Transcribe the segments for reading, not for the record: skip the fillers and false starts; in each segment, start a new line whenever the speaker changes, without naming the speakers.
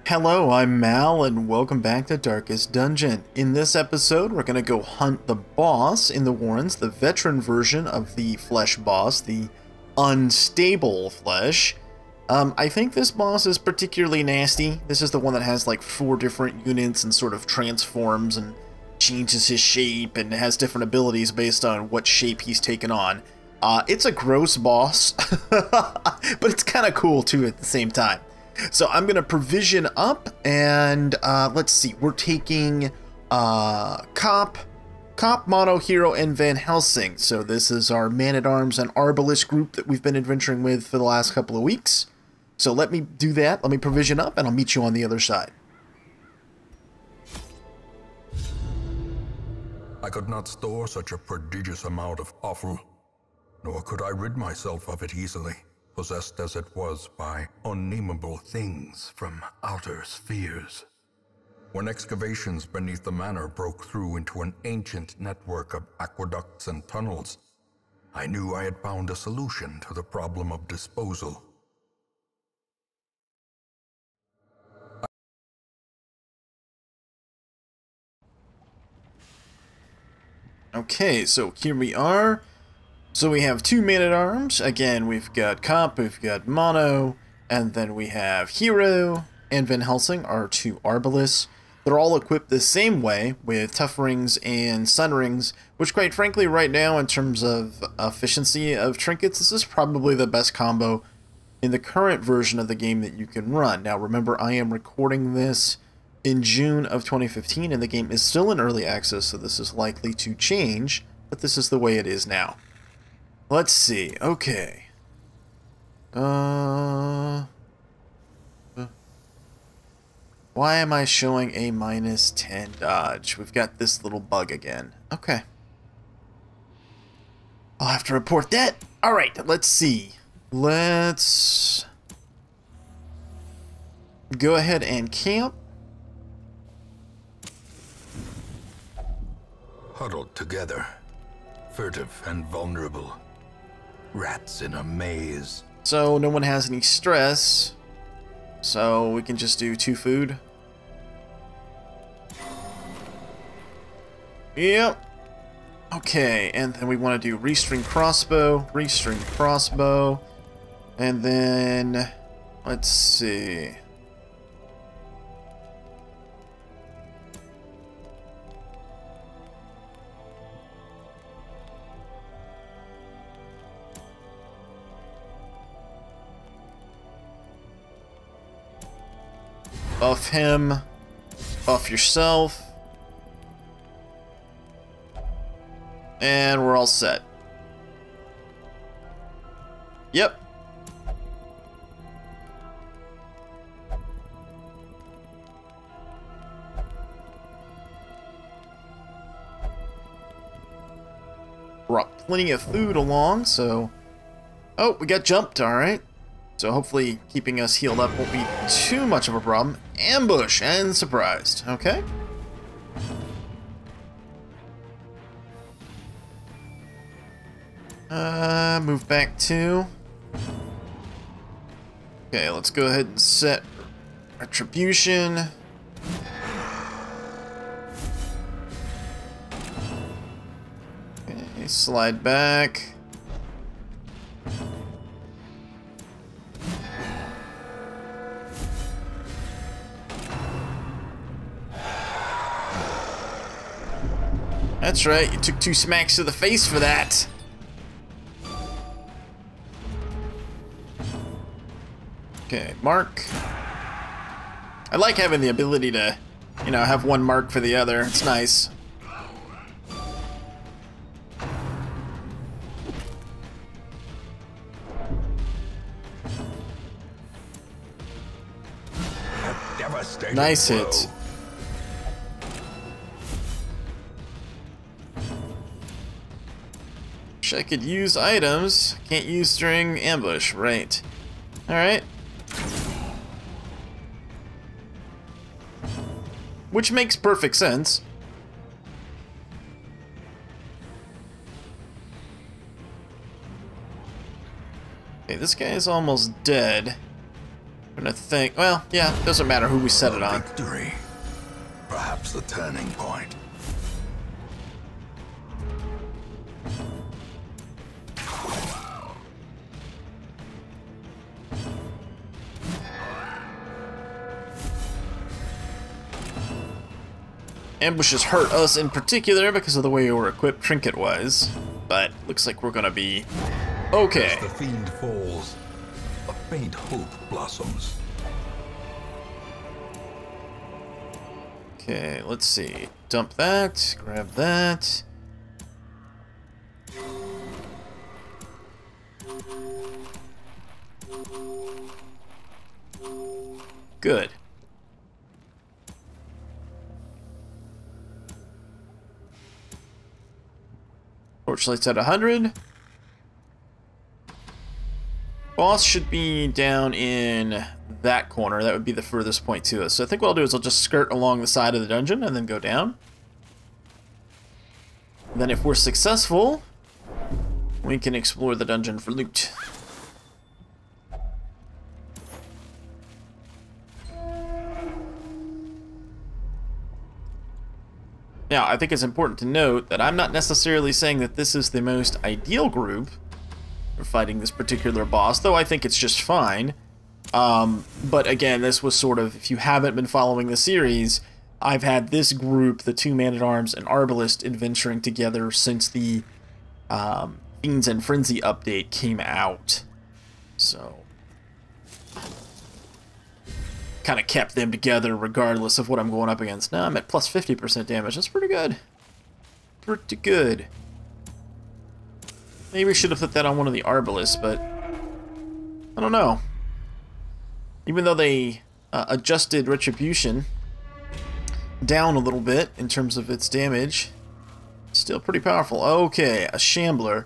Hello, I'm Mal, and welcome back to Darkest Dungeon. In this episode, we're going to go hunt the boss in the Warrens, the veteran version of the flesh boss, the unstable flesh. I think this boss is particularly nasty. This is the one that has like 4 different units and sort of transforms and changes his shape and has different abilities based on what shape he's taken on. It's a gross boss, but it's kind of cool too at the same time. So I'm going to provision up, and let's see, we're taking Cop, Mono Hero, and Van Helsing. So this is our Man-at-Arms and Arbalest group that we've been adventuring with for the last couple of weeks. So let me do that, let me provision up, and I'll meet you on the other side.
I could not store such a prodigious amount of offal, nor could I rid myself of it easily, possessed as it was by unnameable things from outer spheres. When excavations beneath the manor broke through into an ancient network of aqueducts and tunnels, I knew I had found a solution to the problem of disposal.
Okay, so here we are. So we have 2 Man-at-Arms. Again, we've got Cop, we've got Mono, and then we have Hero and Van Helsing, our 2 Arbalists. They're all equipped the same way with Tough Rings and Sun Rings, which quite frankly right now in terms of efficiency of trinkets, this is probably the best combo in the current version of the game that you can run. Now remember, I am recording this in June of 2015 and the game is still in early access, so this is likely to change, but this is the way it is now. Let's see, okay. Why am I showing a -10 dodge? We've got this little bug again. Okay. I'll have to report that. Alright, let's see. Let's go ahead and camp.
Huddled together, furtive and vulnerable. Rats in a maze.
So no one has any stress. So we can just do 2 food. Yep. Okay, and then we want to do restring crossbow, and then let's see. Buff him, buff yourself, and we're all set. Yep. Brought plenty of food along, so... Oh, we got jumped, alright. So hopefully keeping us healed up won't be too much of a problem. Ambush and surprised. Okay. Move back 2. Okay, let's go ahead and set retribution. Okay, slide back. That's right, you took 2 smacks to the face for that. Okay, mark. I like having the ability to, you know, have one mark for the other. It's nice. Nice hit. Wish I could use items. Can't use during ambush, right. Alright. Which makes perfect sense. Okay, this guy is almost dead. I'm gonna think. Well, yeah, doesn't matter who we set it on.
Victory. Perhaps the turning point.
Ambushes hurt us in particular because of the way we were equipped trinket-wise, but looks like we're gonna be okay.
As the fiend falls, a faint hope blossoms.
Okay, let's see. Dump that, grab that. Good. Torchlight's at 100. Boss should be down in that corner. That would be the furthest point to us. So I think what I'll do is I'll just skirt along the side of the dungeon and then go down. And then if we're successful, we can explore the dungeon for loot. Now, I think it's important to note that I'm not necessarily saying that this is the most ideal group for fighting this particular boss, though I think it's just fine. But again, this was sort of, if you haven't been following the series, I've had this group, the two Man-at-Arms and Arbalest, adventuring together since the Fiends and Frenzy update came out. So kind of kept them together regardless of what I'm going up against. Now I'm at plus 50% damage. That's pretty good. Pretty good. Maybe we should have put that on one of the Arbalists, but I don't know. Even though they adjusted Retribution down a little bit in terms of its damage, still pretty powerful. Okay, a Shambler.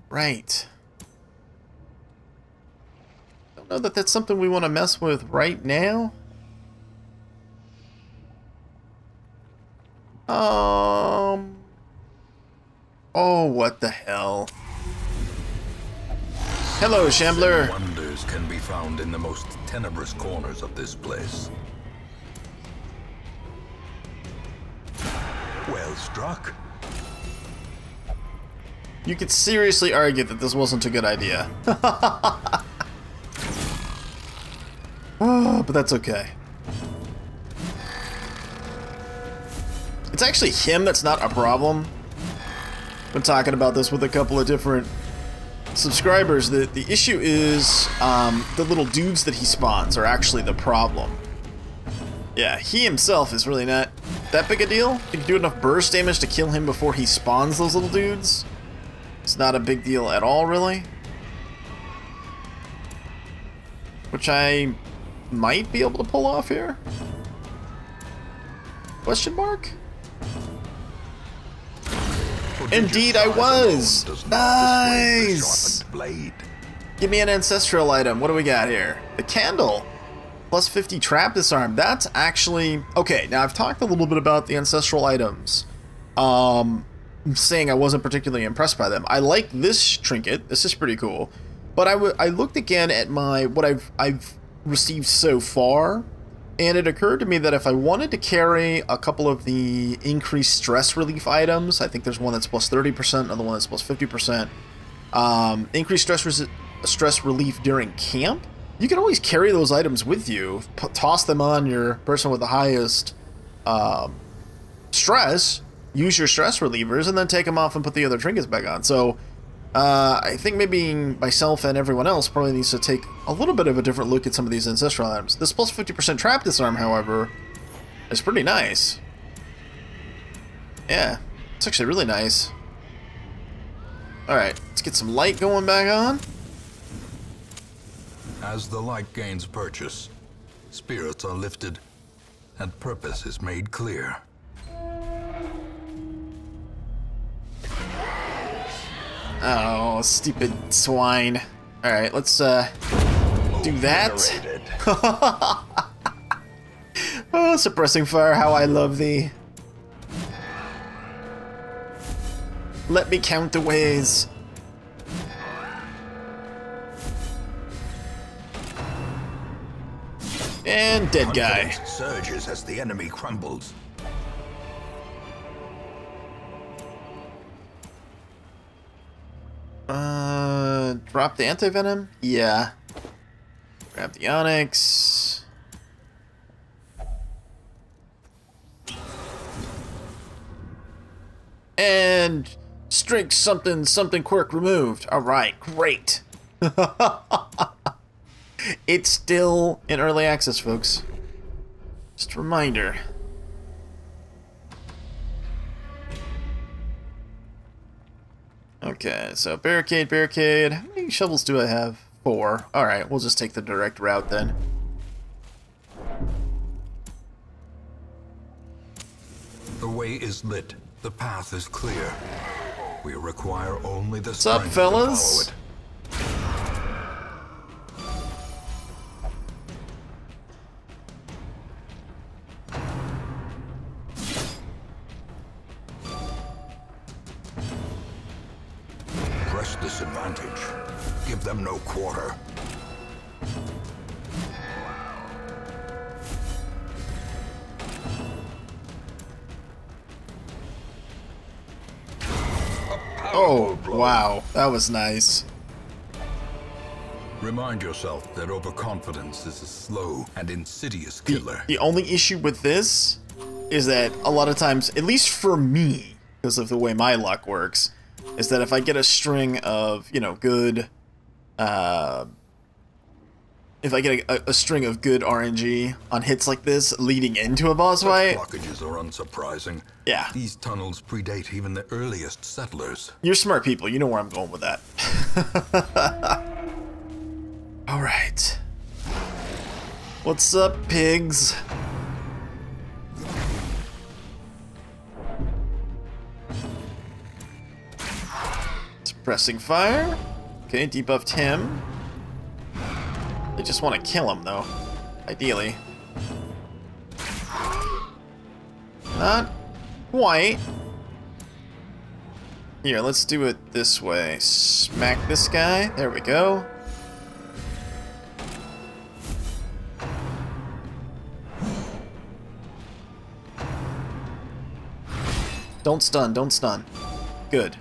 Right. Don't know that that's something we want to mess with right now. Oh, what the hell? Hello, Shambler.
Wonders can be found in the most tenebrous corners of this place. Well struck.
You could seriously argue that this wasn't a good idea. Oh, but that's okay. It's actually him that's not a problem. Been talking about this with a couple of different subscribers. The issue is the little dudes that he spawns are actually the problem. Yeah, he himself is really not that big a deal. If you can do enough burst damage to kill him before he spawns those little dudes, it's not a big deal at all, really. Which I might be able to pull off here. Question mark? Indeed I was! Nice! Give me an ancestral item. What do we got here? The candle. Plus 50 trap disarm. That's actually... Okay, now I've talked a little bit about the ancestral items. Saying I wasn't particularly impressed by them. I like this trinket. This is pretty cool. But I looked again at what I've received so far, and it occurred to me that if I wanted to carry a couple of the increased stress relief items, I think there's one that's plus 30%, another one that's plus 50%, increased stress relief during camp, you can always carry those items with you, toss them on your person with the highest stress, use your stress relievers, and then take them off and put the other trinkets back on. So I think maybe myself and everyone else probably needs to take a little bit of a different look at some of these ancestral items. This plus 50% trap disarm, however, is pretty nice. Yeah, it's actually really nice. Alright, let's get some light going back on.
As the light gains purchase, spirits are lifted, and purpose is made clear.
Oh, stupid swine. Alright, let's do that. Oh, suppressing fire, how I love thee. Let me count the ways. And dead guy.
Confidence surges as the enemy crumbles.
Drop the anti-venom? Yeah. Grab the onyx. And strength something quirk removed. Alright, great. It's still in early access, folks. Just a reminder. Okay, so barricade. How many shovels do I have? 4. Alright, we'll just take the direct route then.
The way is lit. The path is clear. We require only the
What's up,
strength
fellas?
to follow it. Press this advantage. Give them no quarter.
Oh, wow. That was nice.
Remind yourself that overconfidence is a slow and insidious killer.
The only issue with this is that a lot of times, at least for me, because of the way my luck works, is that if I get a string of, you know, good, if I get a string of good RNG on hits like this leading into a boss fight,
Blockages are unsurprising.
yeah.
These tunnels predate even the earliest settlers.
You're smart people. You know where I'm going with that. All right. What's up, pigs? Suppressing fire. Okay, debuffed him. They just want to kill him, though. Ideally. Not quite. Here, let's do it this way. Smack this guy. There we go. Don't stun, don't stun. Good.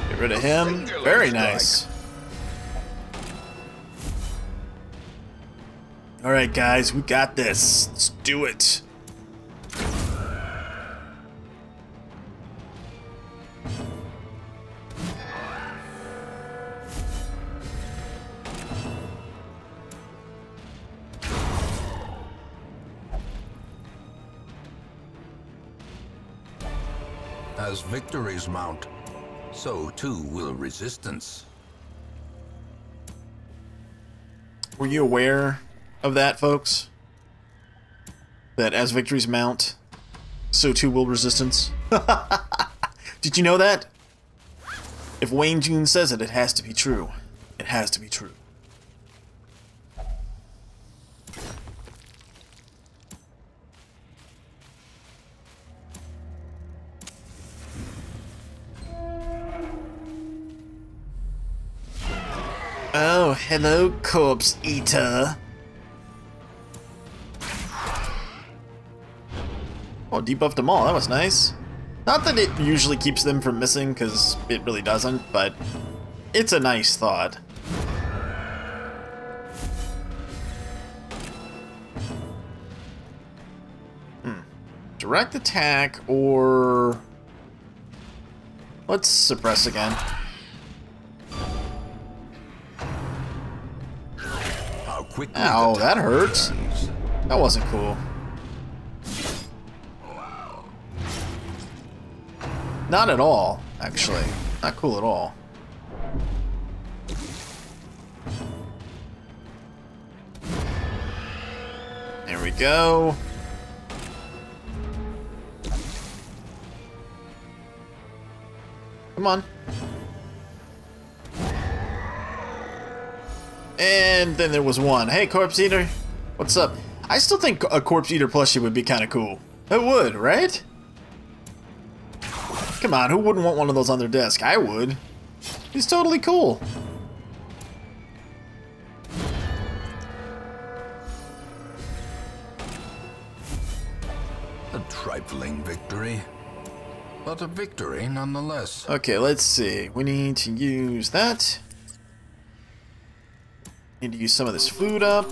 Get rid of him. Very nice. Alright, guys, we got this. Let's do it.
As victories mount, so too will resistance.
Were you aware of that, folks? That as victories mount, so too will resistance? Did you know that? If Wayne June says it, it has to be true. It has to be true. Oh, hello, corpse eater. Oh, debuffed them all. That was nice. Not that it usually keeps them from missing, because it really doesn't, but it's a nice thought. Direct attack, or... let's suppress again. Ow, that hurts. That wasn't cool. Not at all, actually. Not cool at all. There we go. Come on. And then there was one. Hey, Corpse Eater. What's up? I still think a Corpse Eater plushie would be kind of cool. It would, right? Come on, who wouldn't want one of those on their desk? I would. He's totally cool.
but a victory nonetheless.
Okay, let's see. We need to use that. Need to use some of this food up.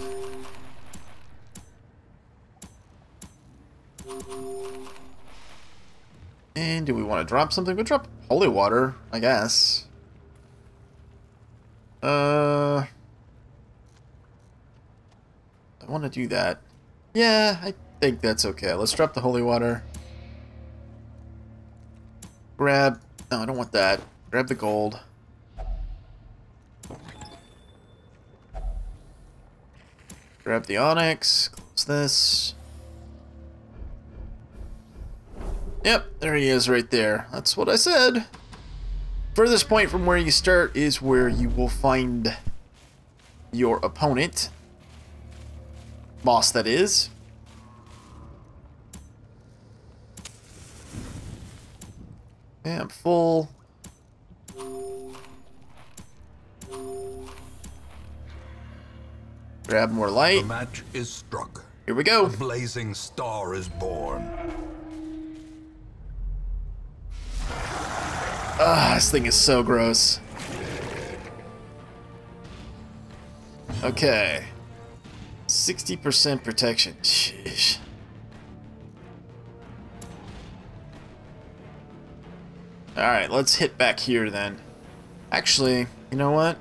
And do we want to drop something? We'll drop holy water, I guess. I want to do that. Yeah, I think that's okay. Let's drop the holy water. Grab... No, I don't want that. Grab the gold. Grab the onyx. Close this. Yep, there he is right there. That's what I said. Furthest point from where you start is where you will find your opponent. Boss, that is. Yeah, I'm full. Grab more light.
The match is struck.
Here we go.
A blazing star is born.
Ah, this thing is so gross. Okay. 60% protection. Sheesh. Alright, let's hit back here then. Actually, you know what?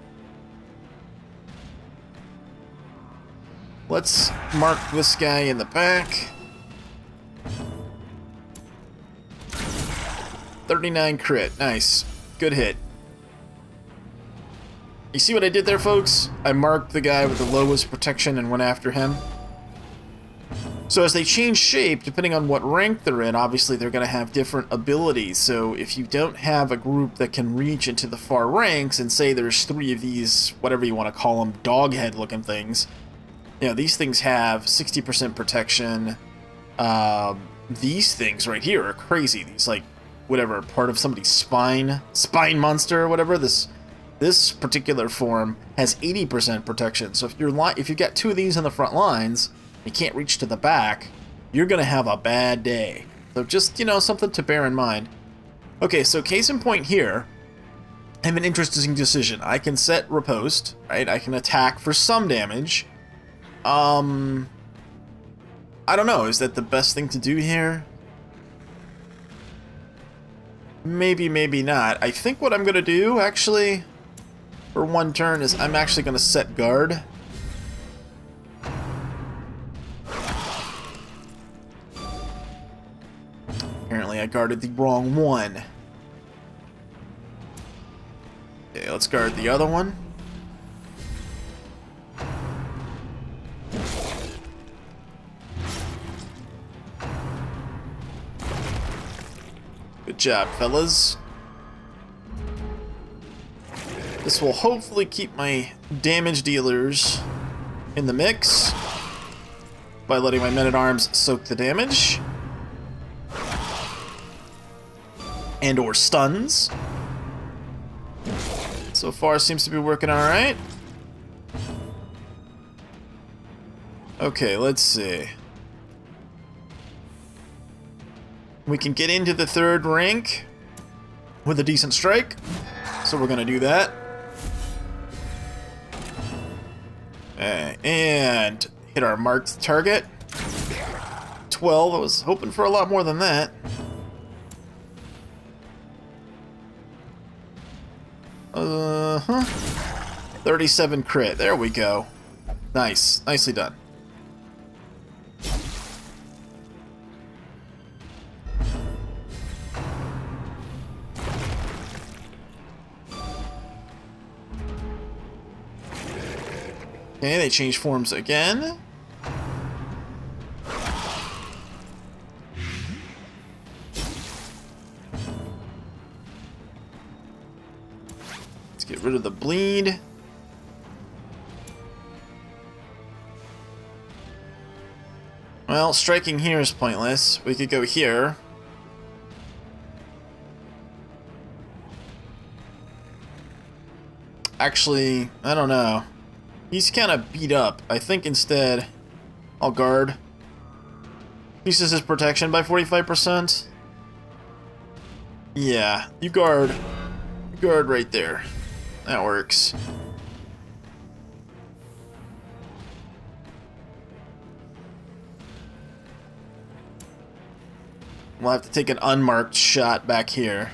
Let's mark this guy in the back. 39 crit. Nice. Good hit. You see what I did there, folks? I marked the guy with the lowest protection and went after him. So as they change shape, depending on what rank they're in, obviously they're going to have different abilities. So if you don't have a group that can reach into the far ranks, and say there's 3 of these, whatever you want to call them, dog-head looking things, you know, these things have 60% protection. These things right here are crazy. These, like, whatever, part of somebody's spine monster or whatever. This particular form has 80% protection. So if you've got 2 of these in the front lines, you can't reach to the back, you're gonna have a bad day. So just, you know, something to bear in mind. Okay, so case in point here, I have an interesting decision. I can set riposte, right? I can attack for some damage. I don't know, is that the best thing to do here? Maybe, maybe not. I think what I'm gonna do, actually, for one turn, is I'm actually gonna set guard. Apparently I guarded the wrong one. Okay, let's guard the other one. Good job, fellas. This will hopefully keep my damage dealers in the mix by letting my men-at-arms soak the damage. And or stuns. So far seems to be working alright. Okay, let's see. We can get into the 3rd rank with a decent strike. So we're gonna do that. And hit our marked target. 12, I was hoping for a lot more than that. 37 crit. There we go. Nice. Nicely done. Okay, they change forms again. Let's get rid of the bleed. Well, striking here is pointless. We could go here. Actually, I don't know. He's kind of beat up. I think instead I'll guard. Increases his protection by 45%. Yeah, you guard. You guard right there. That works. We'll have to take an unmarked shot back here.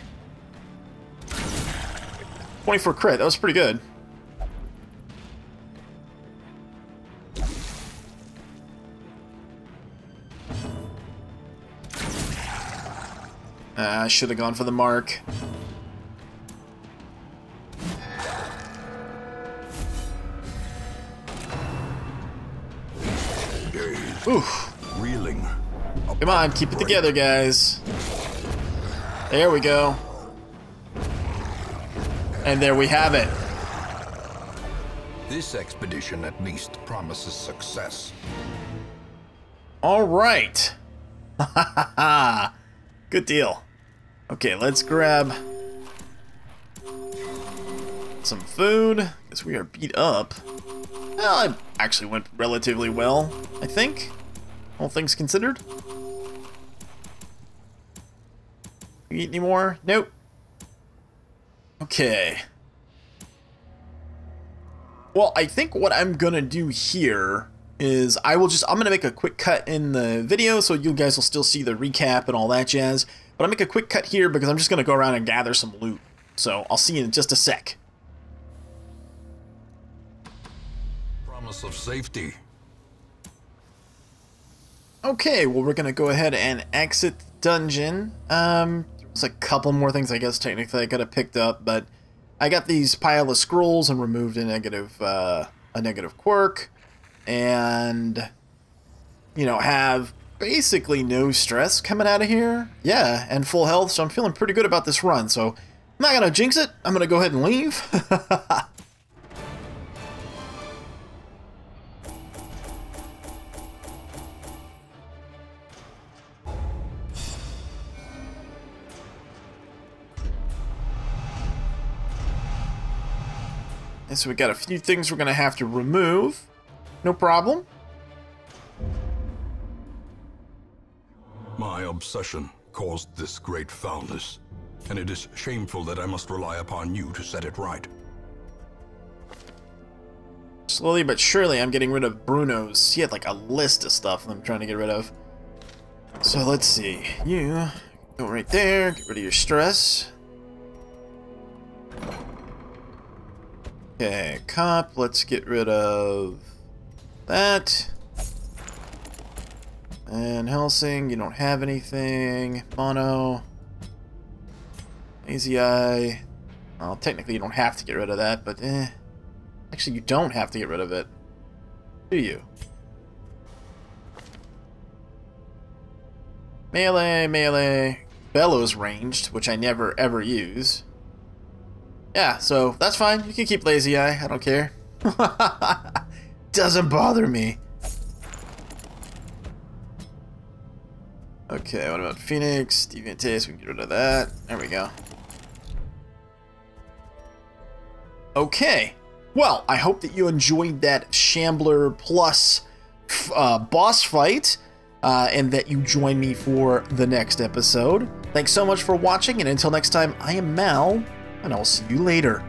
24 crit, that was pretty good. I should have gone for the mark. Oof.
Reeling.
Come on, keep it together, guys. There we go. And there we have it.
This expedition at least promises success.
All right. Good deal. Okay, let's grab some food, because we are beat up. Well, it actually went relatively well, I think. All things considered. You eat any more? Nope. Okay. Well, I think what I'm gonna do here is I'm gonna make a quick cut in the video so you guys will still see the recap and all that jazz. But I'll make a quick cut here because I'm just gonna go around and gather some loot. So I'll see you in just a sec.
Promise of safety.
Okay, well we're gonna go ahead and exit the dungeon. There's a couple more things I guess technically I could have picked up, but I got these pile of scrolls and removed a negative quirk, and you know, have basically no stress coming out of here. Yeah, and full health, so I'm feeling pretty good about this run. So I'm not gonna jinx it. I'm gonna go ahead and leave. And so we got a few things we're gonna have to remove. No problem.
My obsession caused this great foulness, and it is shameful that I must rely upon you to set it right.
Slowly but surely I'm getting rid of Bruno's. He had like a list of stuff that I'm trying to get rid of. So let's see. You go right there, get rid of your stress. Okay, cop, let's get rid of that. And Helsing, you don't have anything. Mono. Lazy Eye. Well, technically you don't have to get rid of that, but actually you don't have to get rid of it. Do you? Melee, melee. Bellows ranged, which I never ever use. Yeah, so that's fine. You can keep Lazy Eye. I don't care. Doesn't bother me. Okay, what about Phoenix? Deviant Taste, we can get rid of that. There we go. Okay. Well, I hope that you enjoyed that Shambler plus boss fight, and that you join me for the next episode. Thanks so much for watching, and until next time, I am Mal, and I'll see you later.